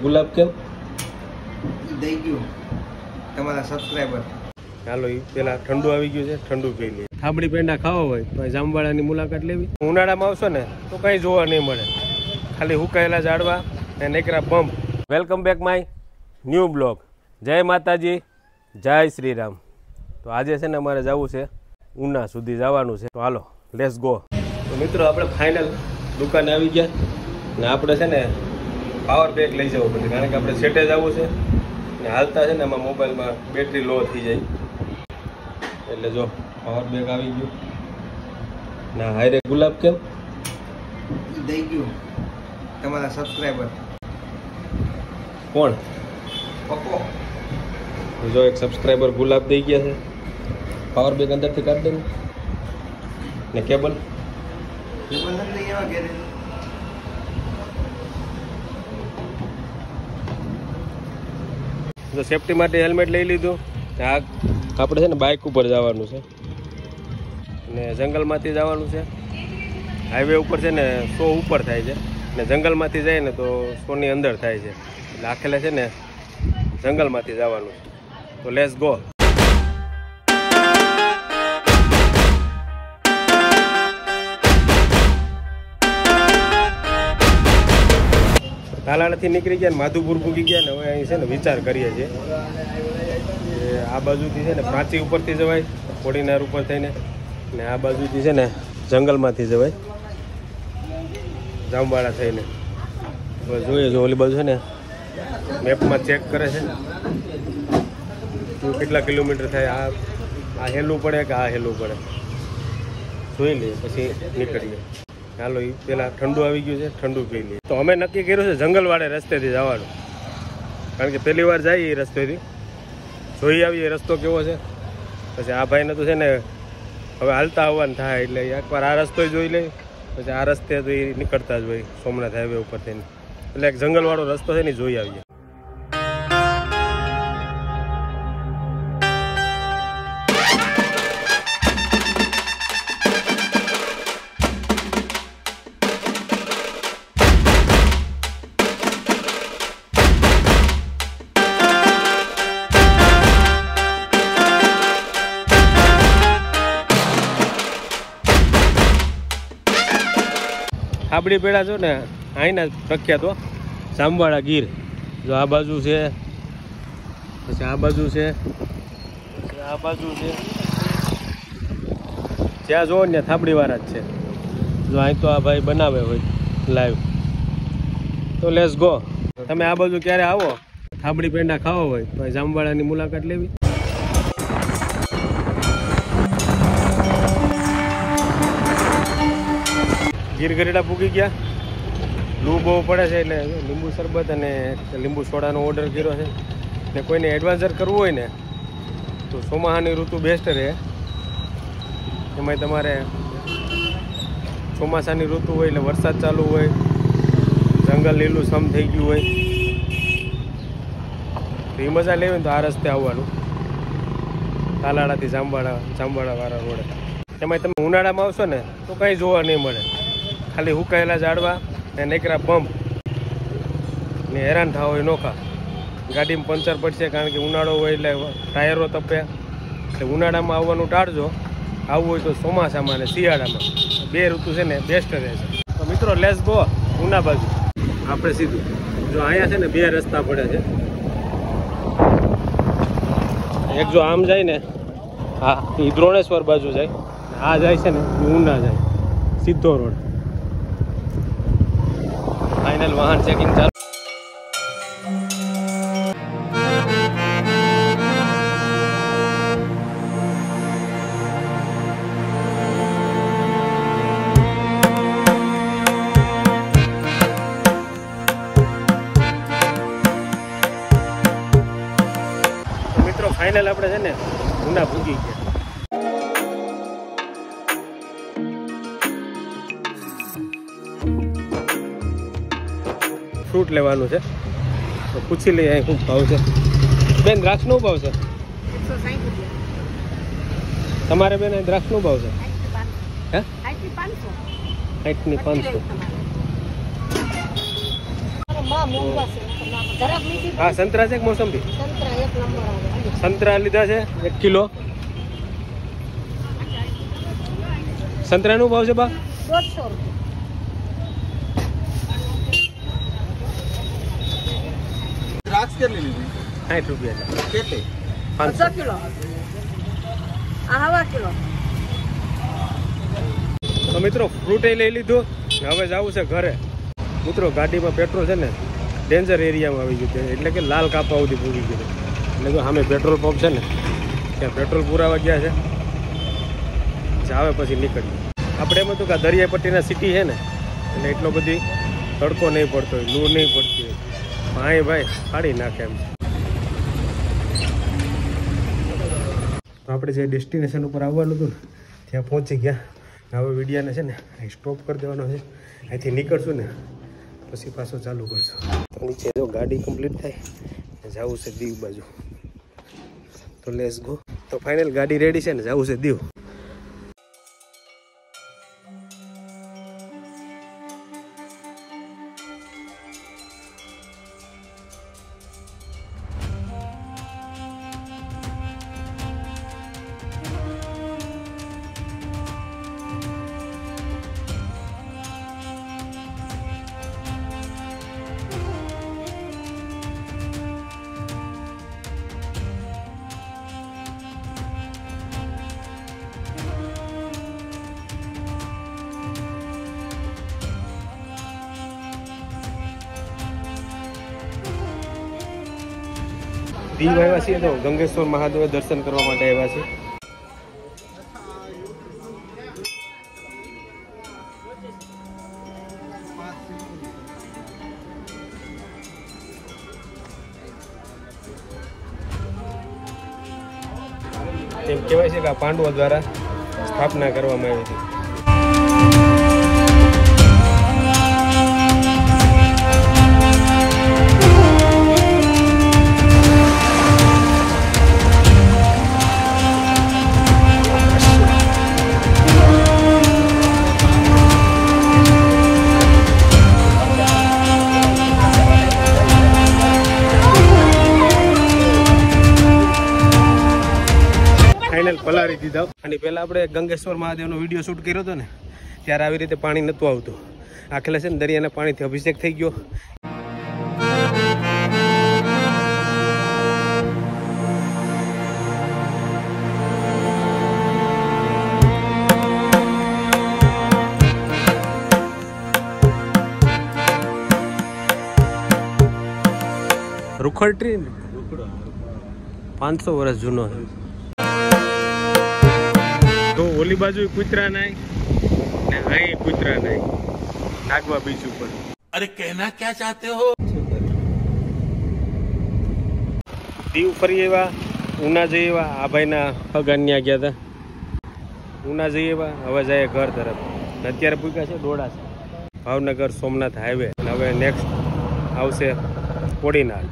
ગુલાબ કેમ દઈ ગયું તમારા સબસ્ક્રાઇબર. ચાલો એ પેલા ઠંડુ આવી ગયું છે, ઠંડુ પી લઈએ. થાબડી પેંડા ખાવા હોય તો જામવાળાની મુલાકાત લેવી. ઉનાળામાં આવશો ને તો કઈ જોવા નહીં મળે, ખાલી હુકાયેલા ઝાડવા અને નેકરા પંપ. Welcome back my new blog. જય માતાજી, જય શ્રી રામ. તો આજે છે ને અમારે જવું છે ઉના સુધી જવાનું છે, તો હાલો લેટ્સ ગો. તો મિત્રો આપણે ફાઇનલ દુકાને આવી ગયા ને આપણે છે ને પાવર બેક લઈ જવું પડશે, કારણ કે આપણે સેટે જવું છે ને હાલતા છે ને એમાં મોબાઈલમાં બેટરી લો થઈ જાય. એટલે જો પાવર બેક આવી ગયું ના. હાયરે ગુલાબ કેમ દઈ ગયું તમારા સબસ્ક્રાઇબર. કોણ? પપ્પો. જો એક સબસ્ક્રાઈબર ગુલાબ દઈ ગયા છે. પાવર બેક અંદરથી કાઢી દે ને કેબલ લઈ આવા ઘરે. તો સેફટી માટે હેલ્મેટ લઈ લીધું. આ આપણે છે ને બાઇક ઉપર જવાનું છે ને જંગલમાંથી જવાનું છે. હાઈવે ઉપર છે ને 100 ઉપર થાય છે ને જંગલમાંથી જાય ને તો 100 ની અંદર થાય છે. એટલે આખેલે છે ને જંગલમાંથી જવાનું છે. તો લેટ્સ ગો. તાલાળાથી નીકળી ગયા ને માધુપુર પૂગી ગયા ને હવે અહીં છે ને વિચાર કરીએ છીએ કે આ બાજુથી છે ને પ્રાંચી ઉપરથી જવાય, કોડીનાર ઉપર થઈને, ને આ બાજુથી છે ને જંગલમાંથી જવાય જામવાળા થઈને. હવે જોઈએ જો ઓલી બાજુ છે ને મેપમાં ચેક કરે છે કેટલા કિલોમીટર થાય. આ હેલું પડે કે આ હેલું પડે જોઈ લઈએ પછી નીકળીએ. ચાલો એ પેલા ઠંડુ આવી ગયું છે, ઠંડુ પી લઈએ. તો અમે નક્કી કર્યું છે જંગલવાળે રસ્તેથી જવાનું, કારણ કે પહેલી વાર જઈએ એ રસ્તેથી, જોઈ આવીએ રસ્તો કેવો છે. પછી આ ભાઈને તો છે ને હવે હાલતા આવવાનું થાય, એટલે એકવાર આ રસ્તો જોઈ લઈએ, પછી આ રસ્તે તો એ નીકળતા જ હોય સોમનાથ હાઈવે ઉપર થઈને. એટલે એક જંગલવાળો રસ્તો છે ને જોઈ આવીએ. થાબડી પેડા જો ને અહીંના પ્રખ્યાત હો, જામવાળા ગીર. જો આ બાજુ છે, પછી આ બાજુ છે, પછી આ બાજુ છે, જ્યાં જોવો ને થાબડી વાળા જ છે. જો અહીં તો આ ભાઈ બનાવે હોય લાઈવ. તો લેટ્સ ગો. તમે આ બાજુ ક્યારે આવો, થાબડી પેંડા ખાવા હોય તો જામવાળાની મુલાકાત લેવી. ગીર ગરેડા પૂગી ગયા. લૂ બહુ પડે છે એટલે લીંબુ શરબત અને લીંબુ સોડાનો ઓર્ડર કર્યો છે. ને કોઈને એડવાન્સર કરવું હોય ને તો ચોમાસાની ઋતુ બેસ્ટ રહે. એમાંય તમારે ચોમાસાની ઋતુ હોય એટલે વરસાદ ચાલુ હોય, જંગલ લીલું સમ થઈ ગયું હોય, તો એ મજા લેવી ને તો આ રસ્તે આવવાનું, તાલાળાથી જામવાળાવાળા રોડે. એમાંય તમે ઉનાળામાં આવશો ને તો કંઈ જોવા નહીં મળે, ખાલી હુકાયેલા ઝાડવા ને નેકરા પંપ ને હેરાન થાવ હોય નોખા. ગાડીમાં પંચર પડશે, કારણ કે ઉનાળો હોય એટલે ટાયરો તપે. એટલે ઉનાળામાં આવવાનું ટાળજો. આવવું હોય તો ચોમાસામાં અને શિયાળામાં, બે ઋતુ છે ને બેસ્ટ રહે છે. તો મિત્રો લેટ્સ ગો ઉના બાજુ. આપણે સીધું જો અહીંયા છે ને બે રસ્તા પડે છે. એક જો આમ જાય ને, હા એ દ્રોણેશ્વર બાજુ જાય, આ જાય છે ને ઉના જાય સીધો રોડ. ફાઇનલ વાહન ચેકિંગ ચાલુ. મિત્રો ફાઇનલ આપણે છે ને ઉના પૂગી ગયા. ફ્રૂટ લેવાનું છે તો પૂછી લઈએ અહીં શું ભાવ છે. બેન દ્રાક્ષ નો ભાવ છે? 160 રૂપિયા. તમારે બેન દ્રાક્ષ નો ભાવ છે? હે 500. 60 ની 500. હા મોંઘા છે જરાક મીઠી હા સંતરા છે કે મોસંબી? સંતરા એક નંબર આવે સંતરા લીધા છે 1 કિલો. સંતરાનો ભાવ છે બા? 150 રૂપિયા. 60 રૂપિયા છે. અડધો કિલો આ હવા કિલો. તો મિત્રો ફ્રૂટ લઈ લીધું ને હવે જવું છે ઘરે. મિત્રો ગાડીમાં પેટ્રોલ છે ને ડેન્જર એરિયામાં આવી ગયું છે, એટલે કે લાલ કાપા સુધી પૂરી ગયું. એટલે તો સામે પેટ્રોલ પંપ છે ને ત્યાં પેટ્રોલ પુરાવા ગયા છે. આવે પછી નીકળીએ. આપણે એમ હતું કે દરિયા પટ્ટીના સિટી છે ને એટલે એટલો બધી તડકો નહીં પડતો હોય, લૂ નહીં પડતી હોય. અહીં ભાઈ ફાડી નાખે એમ છે. તો આપણે જે ડેસ્ટિનેશન ઉપર આવવાનું હતું ને ત્યાં પહોંચી ગયા. હવે વિડીયાને છે ને અહીં સ્ટોપ કરી દેવાનો છે. અહીંથી નીકળશું ને પછી પાછો ચાલુ કરશું. તો નીચે જો ગાડી કમ્પ્લીટ થાય જવું છે દીવ બાજુ. તો લેટ્સ ગો. તો ફાઇનલ ગાડી રેડી છે ને જવું છે દીવ. દીવ આવ્યા છીએ તો ગંગેશ્વર મહાદેવ દર્શન કરવા માટે આવ્યા છે. એમ કહેવાય છે કે આ પાંડવો દ્વારા સ્થાપના કરવામાં આવી હતી. ફાઇનલ પલાળી દીધા. અને પહેલા આપણે ગંગેશ્વર મહાદેવનો વિડીયો શૂટ કર્યો હતો ને ત્યારે આવી રીતે પાણી નહોતું આવતું. આખેલા છે ને દરિયાના પાણીથી અભિષેક થઈ ગયો. રૂખડ ટ્રી 500 વર્ષ જૂનો છે. તો ઓલી બાજુ કૂતરા નાય ને અહીં કૂતરા નાય નાગવા બીચ ઉપર. અરે કહેના ક્યા ચાહતે હો. દીવ ફરી એવા ઉના જઈ એવા આ ભાઈના અગાન્યા ગયા હતા. ઉના જઈ એવા હવે જાય ઘર તરફ. અત્યારે પૂગ્યા છે ડોડા ભાવનગર સોમનાથ હાઈવે. હવે નેક્સ્ટ આવશે કોડીનાર.